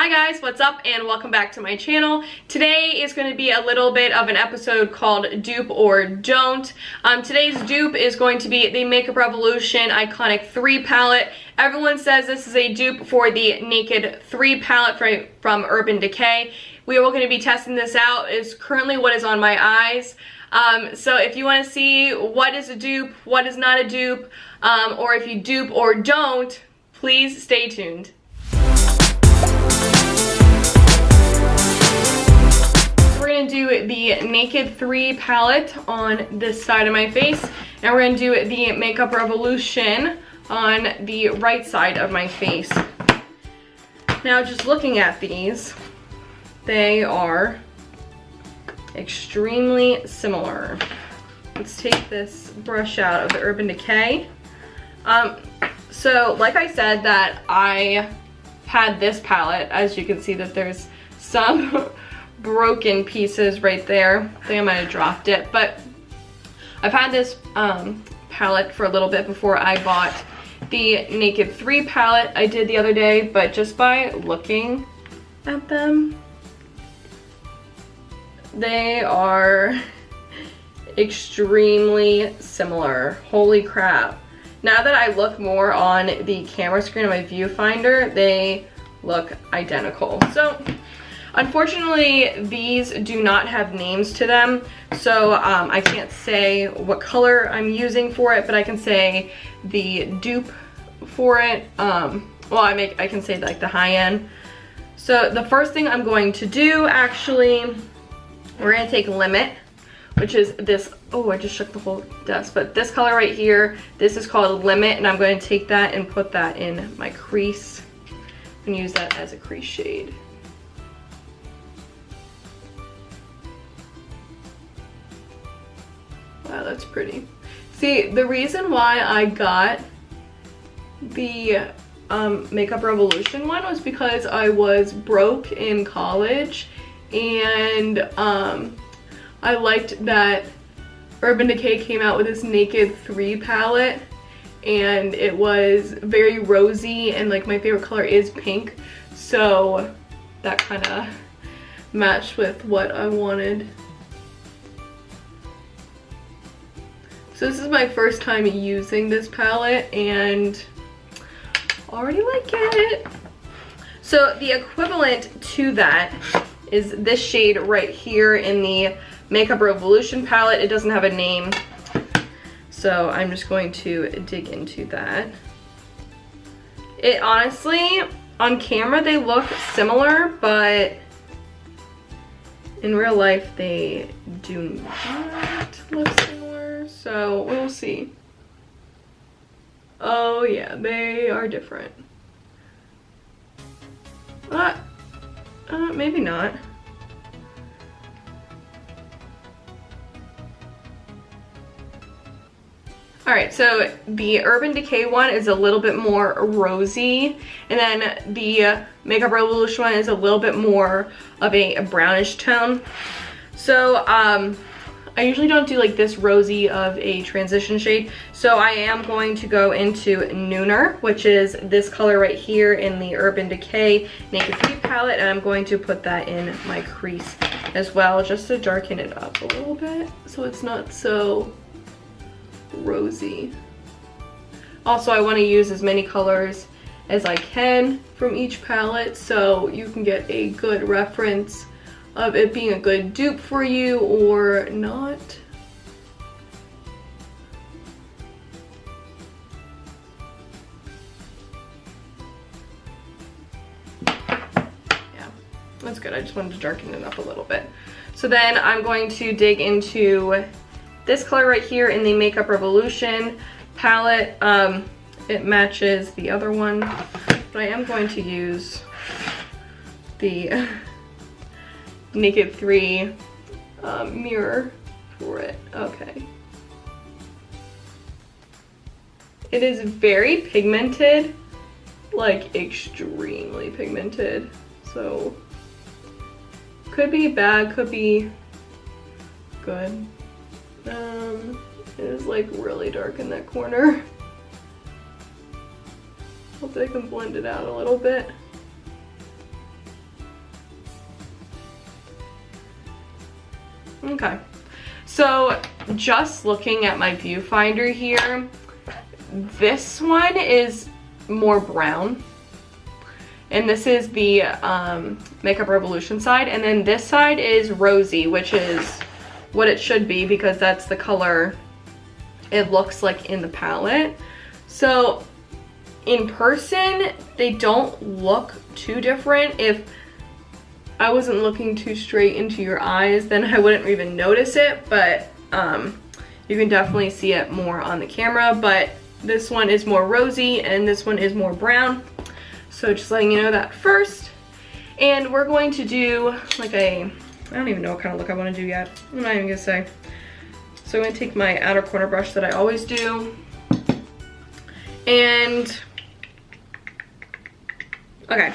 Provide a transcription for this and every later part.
Hi guys, what's up and welcome back to my channel. Today is going to be a little bit of an episode called Dupe or Don't. Today's dupe is going to be the Makeup Revolution Iconic 3 palette. Everyone says this is a dupe for the Naked 3 palette from Urban Decay. We are going to be testing this out. It's currently what is on my eyes. So if you want to see what is a dupe, what is not a dupe, or if you dupe or don't, please stay tuned. We're going to do the Naked 3 palette on this side of my face, and we're going to do the Makeup Revolution on the right side of my face. Now, just looking at these, they are extremely similar. Let's take this brush out of the Urban Decay. So, like I said, that I had this palette. As you can see that there's some broken pieces right there. I think I might have dropped it, but I've had this palette for a little bit before I bought the Naked 3 palette I did the other day, but just by looking at them, they are extremely similar. Holy crap. Now that I look more on the camera screen of my viewfinder, they look identical. So unfortunately, these do not have names to them, so I can't say what color I'm using for it, but I can say the dupe for it. Well, I can say like the high end. So the first thing I'm going to do, actually, we're going to take Limit, which is this. Oh, I just shook the whole desk, but this color right here, this is called Limit, and I'm going to take that and put that in my crease and use that as a crease shade. Wow, that's pretty. See, the reason why I got the Makeup Revolution one was because I was broke in college, and I liked that Urban Decay came out with this Naked 3 palette, and it was very rosy, and like my favorite color is pink, so that kind of matched with what I wanted. So this is my first time using this palette, and already like it. So the equivalent to that is this shade right here in the Makeup Revolution palette. It doesn't have a name, so I'm just going to dig into that. It honestly, on camera they look similar, but in real life they do not look similar, so we'll see. Oh yeah, they are different. Maybe not. Alright, so the Urban Decay one is a little bit more rosy, and then the Makeup Revolution one is a little bit more of a brownish tone. So, I usually don't do like this rosy of a transition shade, so I am going to go into Nooner, which is this color right here in the Urban Decay Naked 3 palette, and I'm going to put that in my crease as well, just to darken it up a little bit so it's not so rosy. Also, I want to use as many colors as I can from each palette so you can get a good reference of it being a good dupe for you or not. Yeah, that's good. I just wanted to darken it up a little bit. So then I'm going to dig into this color right here in the Makeup Revolution palette. It matches the other one, but I am going to use the Naked 3 mirror for it. Okay. It is very pigmented, like extremely pigmented. So could be bad, could be good. It is like really dark in that corner. Hopefully I can blend it out a little bit. Okay. So just looking at my viewfinder here, this one is more brown. And this is the Makeup Revolution side. And then this side is rosy, which is what it should be because that's the color it looks like in the palette. So in person, they don't look too different. If I wasn't looking too straight into your eyes, then I wouldn't even notice it, but you can definitely see it more on the camera. But this one is more rosy and this one is more brown. So just letting you know that first. And we're going to do like I don't even know what kind of look I want to do yet. I'm not even gonna say. So I'm gonna take my outer corner brush that I always do. And, okay.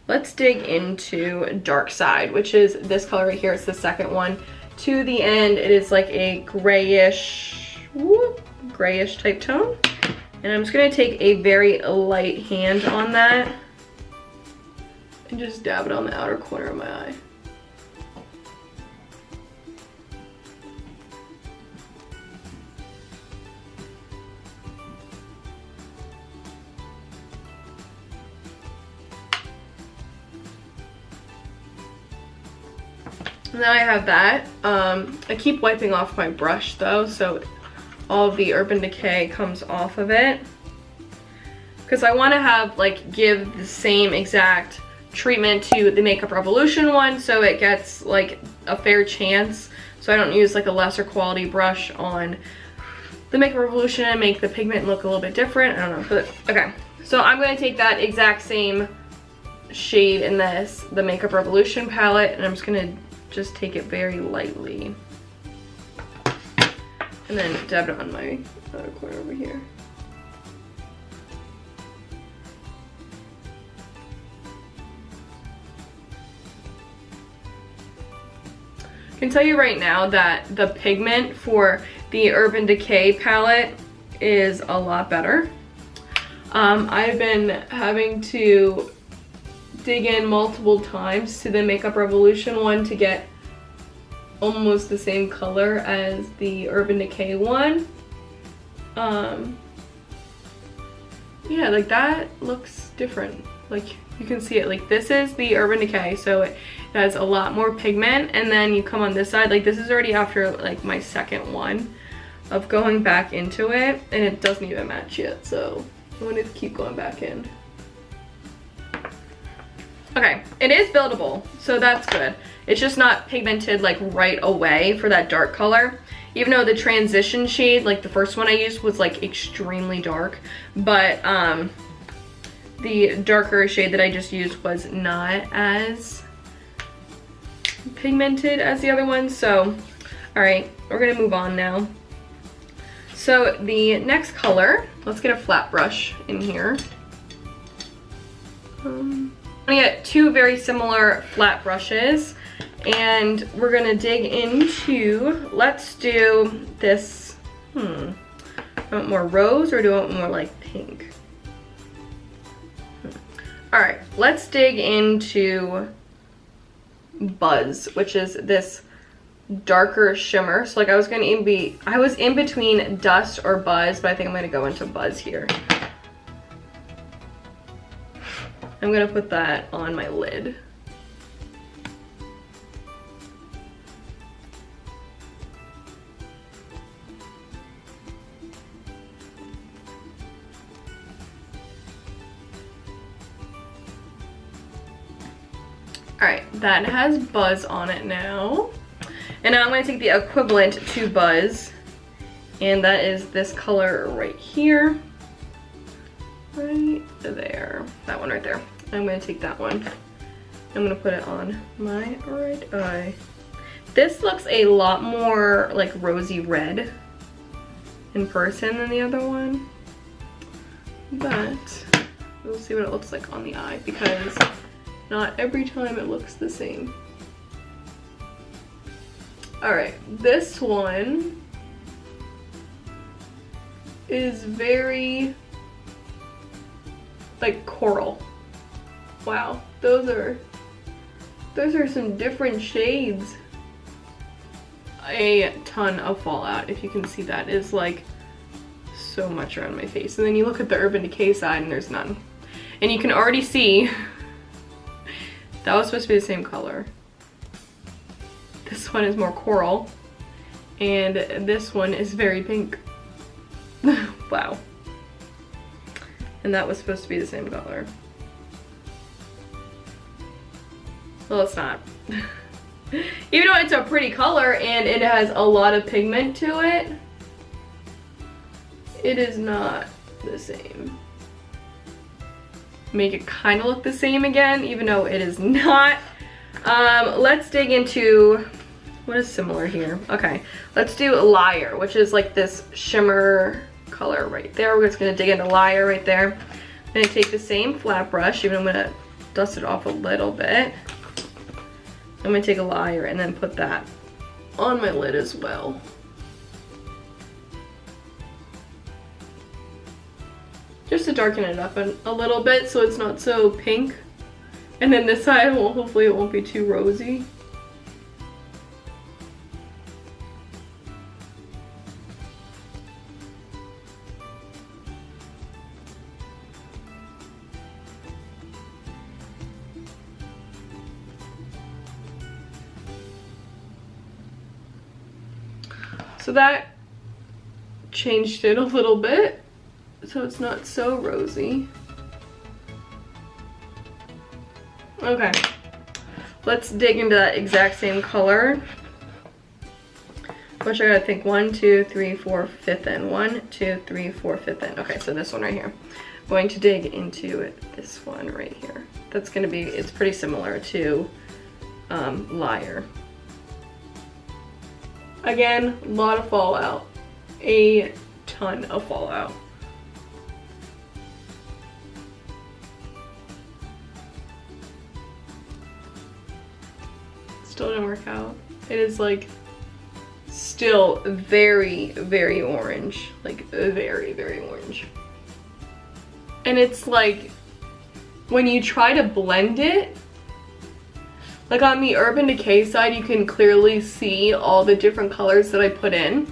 Let's dig into Dark Side, which is this color right here. It's the second one. To the end, it is like a grayish, grayish type tone. And I'm just gonna take a very light hand on that and just dab it on the outer corner of my eye. Now I have that. I keep wiping off my brush though, so all of the Urban Decay comes off of it. Because I want to have, like, give the same exact treatment to the Makeup Revolution one so it gets, like, a fair chance. So I don't use, like, a lesser quality brush on the Makeup Revolution and make the pigment look a little bit different. I don't know. But, okay. So I'm going to take that exact same shade in the Makeup Revolution palette, and I'm just going to just take it very lightly. And then dab it on my other corner over here. I can tell you right now that the pigment for the Urban Decay palette is a lot better. I've been having to dig in multiple times to the Makeup Revolution one to get almost the same color as the Urban Decay one. Yeah, like that looks different. Like you can see it, like this is the Urban Decay, so it has a lot more pigment, and then you come on this side, like this is already after like my second one of going back into it, and it doesn't even match yet, so I'm gonna keep going back in. Okay, it is buildable, so that's good. It's just not pigmented like right away for that dark color. Even though the transition shade, like the first one I used was like extremely dark, but the darker shade that I just used was not as pigmented as the other one. So, all right, we're gonna move on now. So the next color, let's get a flat brush in here. I'm gonna get two very similar flat brushes, and we're gonna dig into, let's do this, do I want more rose or do I want more like pink? All right, let's dig into Buzz, which is this darker shimmer. So like I was in between Dust or Buzz, but I think I'm gonna go into Buzz here. I'm gonna put that on my lid. All right, that has Buzz on it now. And now I'm gonna take the equivalent to Buzz, and that is this color right here. Right there, that one right there. I'm gonna take that one. I'm gonna put it on my right eye. This looks a lot more like rosy red in person than the other one, but we'll see what it looks like on the eye because not every time it looks the same. All right, this one is very like coral. Wow, those are some different shades. a ton of fallout. If you can see, that is like so much around my face. And then you look at the Urban Decay side and there's none. And you can already see that was supposed to be the same color. This one is more coral and this one is very pink. Wow. And that was supposed to be the same color. Well, it's not. Even though it's a pretty color and it has a lot of pigment to it, it is not the same. Make it kind of look the same again, even though it is not. Let's dig into what is similar here. Okay, let's do Liar, which is like this shimmer color right there. We're just gonna dig into Liar right there. I'm gonna take the same flat brush, even I'm gonna dust it off a little bit. I'm gonna take a Liar and then put that on my lid as well. Just to darken it up a little bit so it's not so pink. And then this side, well, hopefully it won't be too rosy. So that changed it a little bit, so it's not so rosy. Okay, let's dig into that exact same color. Which I gotta think 1, 2, 3, 4, 5th in. 1, 2, 3, 4, 5th in. Okay, so this one right here. I'm going to dig into this one right here. That's gonna be, it's pretty similar to Liar. Again, a lot of fallout. A ton of fallout. Still didn't work out. It is like still very, very orange. Like very, very orange. And it's like when you try to blend it, like on the Urban Decay side, you can clearly see all the different colors that I put in.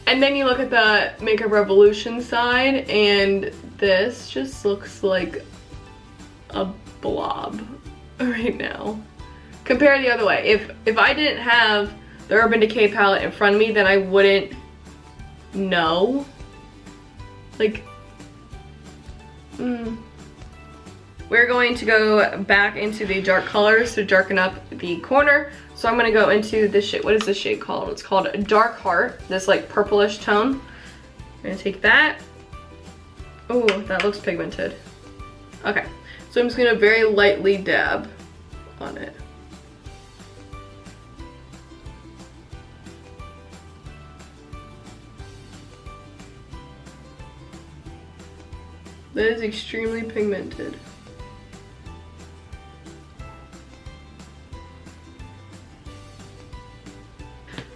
And then you look at the Makeup Revolution side and this just looks like a blob right now. Compare the other way. If I didn't have the Urban Decay palette in front of me, then I wouldn't know. Like, we're going to go back into the dark colors to darken up the corner. So I'm gonna go into this shade. What is this shade called? It's called Dark Heart, this like purplish tone. I'm gonna take that. Oh, that looks pigmented. Okay, so I'm just gonna very lightly dab on it. That is extremely pigmented.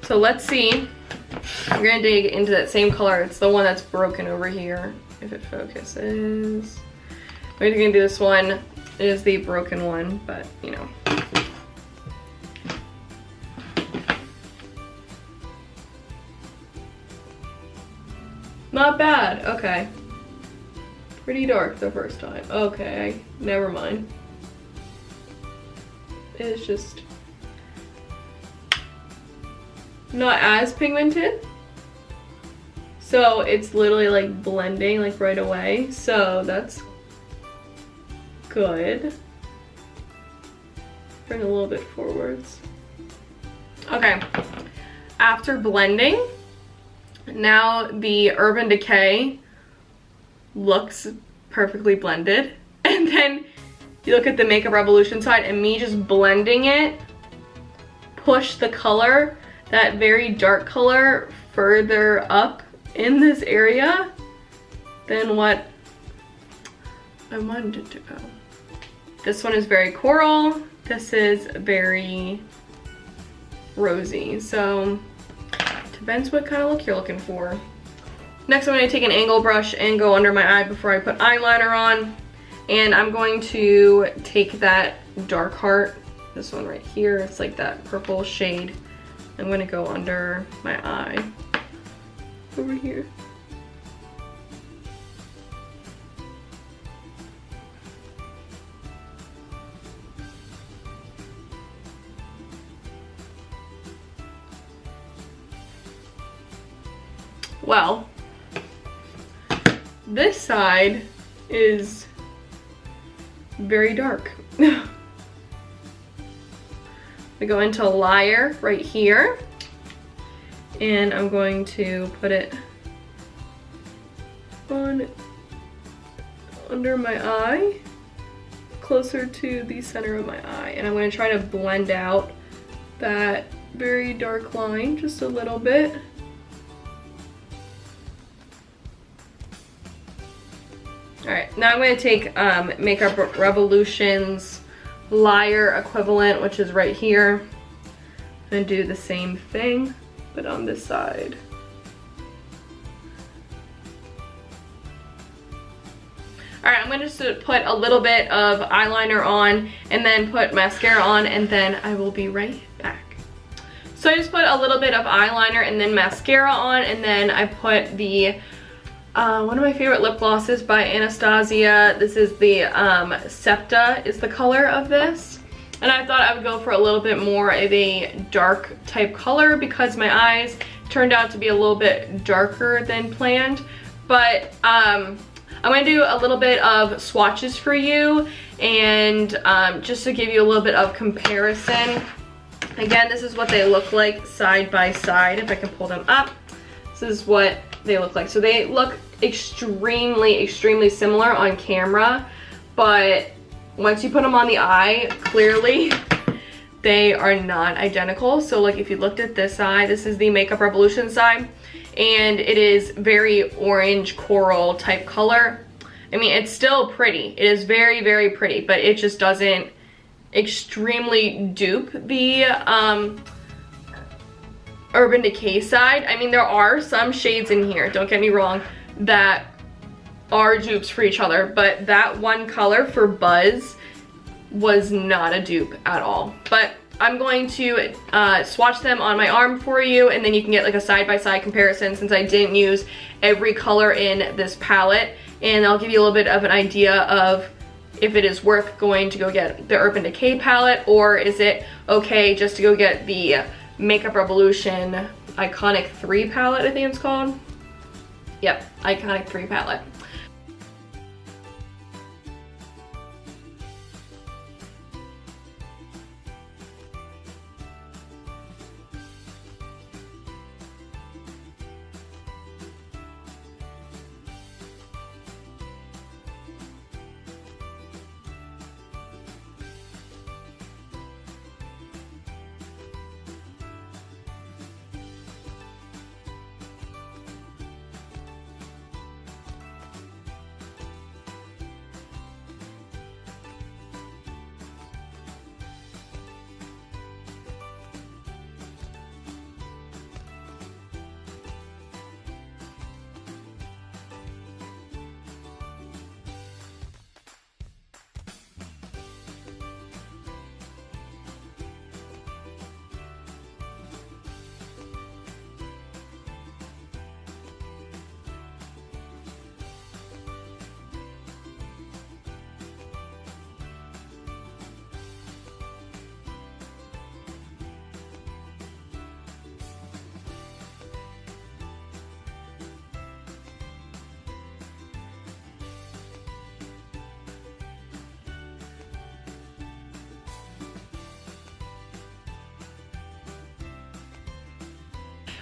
So let's see. We're gonna dig into that same color. It's the one that's broken over here, if it focuses. We're gonna do this one. It is the broken one, but you know. Not bad, okay. Pretty dark the first time. Okay, never mind. It's just not as pigmented. So it's literally like blending like right away. So that's good. Bring a little bit forwards. Okay, after blending, now the Urban Decay looks perfectly blended. And then you look at the Makeup Revolution side and me just blending it, push the color, that very dark color, further up in this area than what I wanted it to go. This one is very coral. This is very rosy. So depends what kind of look you're looking for. Next, I'm going to take an angle brush and go under my eye before I put eyeliner on. And I'm going to take that Dark Heart, this one right here, it's like that purple shade, I'm gonna go under my eye over here. Well, this side is very dark. I go into Liar right here, and I'm going to put it on under my eye, closer to the center of my eye, and I'm going to try to blend out that very dark line just a little bit. Alright, now I'm going to take Makeup Revolution's Liar equivalent, which is right here, and do the same thing, but on this side. Alright, I'm going to just put a little bit of eyeliner on, and then put mascara on, and then I will be right back. So I just put a little bit of eyeliner and then mascara on, and then I put the one of my favorite lip glosses by Anastasia. This is the Septa is the color of this. And I thought I would go for a little bit more of a dark type color because my eyes turned out to be a little bit darker than planned. But I'm going to do a little bit of swatches for you, and just to give you a little bit of comparison. Again, this is what they look like side by side. If I can pull them up, this is what they look like. So they look extremely similar on camera, but once you put them on the eye, clearly they are not identical. So like if you looked at this eye, this is the Makeup Revolution side, and it is very orange coral type color. I mean, it's still pretty. It is very pretty, but it just doesn't extremely dupe the Urban Decay side. I mean, there are some shades in here, don't get me wrong, that are dupes for each other, but that one color for Buzz was not a dupe at all. But I'm going to swatch them on my arm for you, and then you can get like a side-by-side comparison since I didn't use every color in this palette, and I'll give you a little bit of an idea of if it is worth going to go get the Urban Decay palette, or is it okay just to go get the Makeup Revolution Iconic 3 palette, I think it's called. Yep, Iconic 3 palette.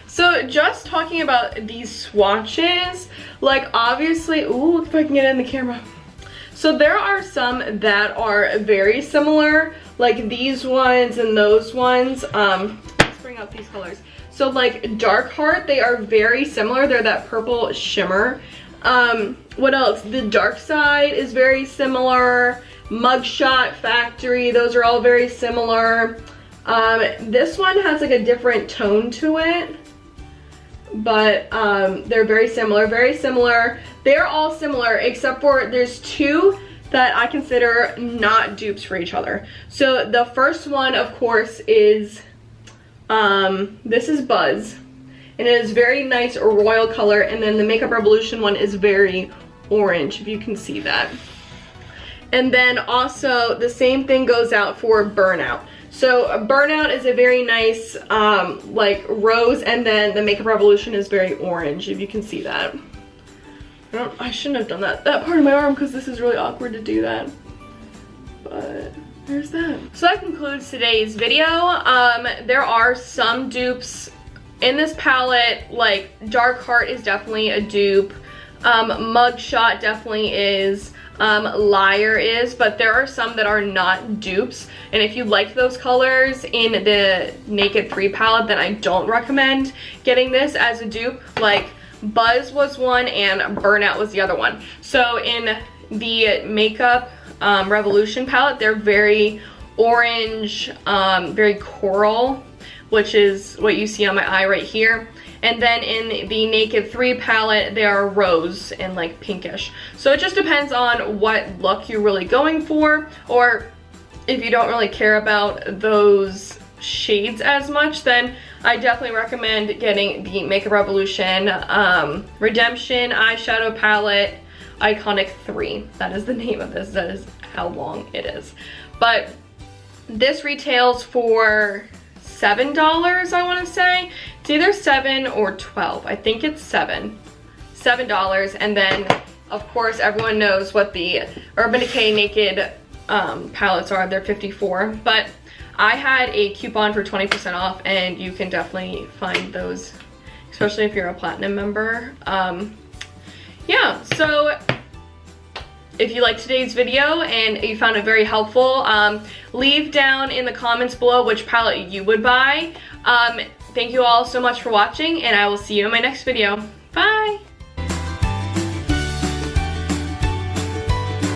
So just talking about these swatches, like obviously, ooh, if I can get it in the camera. So there are some that are very similar, like these ones and those ones. Let's bring out these colors. So like Dark Heart, they are very similar. They're that purple shimmer. What else? The Dark Side is very similar. Mugshot Factory, those are all very similar. This one has like a different tone to it, but they're very similar, They're all similar except for there's two that I consider not dupes for each other. So the first one, of course, is This is Buzz, and it is very nice royal color, and then the Makeup Revolution one is very orange, if you can see that. And then also the same thing goes out for Burnout. So Burnout is a very nice like rose, and then the Makeup Revolution is very orange, if you can see that. I shouldn't have done that part of my arm because this is really awkward to do that. But there's that. So that concludes today's video. There are some dupes in this palette, like Dark Heart is definitely a dupe. Mugshot definitely is. Liar is, but there are some that are not dupes, and if you like those colors in the Naked 3 palette, then I don't recommend getting this as a dupe. Like Buzz was one and Burnout was the other one. So in the Makeup Revolution palette, they're very orange, very coral, which is what you see on my eye right here. And then in the Naked 3 palette, they are rose and like pinkish. So it just depends on what look you're really going for, or if you don't really care about those shades as much, then I definitely recommend getting the Makeup Revolution Redemption Eyeshadow Palette Iconic 3. That is the name of this. That is how long it is. But this retails for $7, I want to say. It's either 7 or 12. I think it's $7. And then, of course, everyone knows what the Urban Decay Naked palettes are. They're $54. But I had a coupon for 20% off, and you can definitely find those, especially if you're a Platinum member. Yeah, so if you liked today's video and you found it very helpful, leave down in the comments below which palette you would buy. Thank you all so much for watching, and I will see you in my next video. Bye!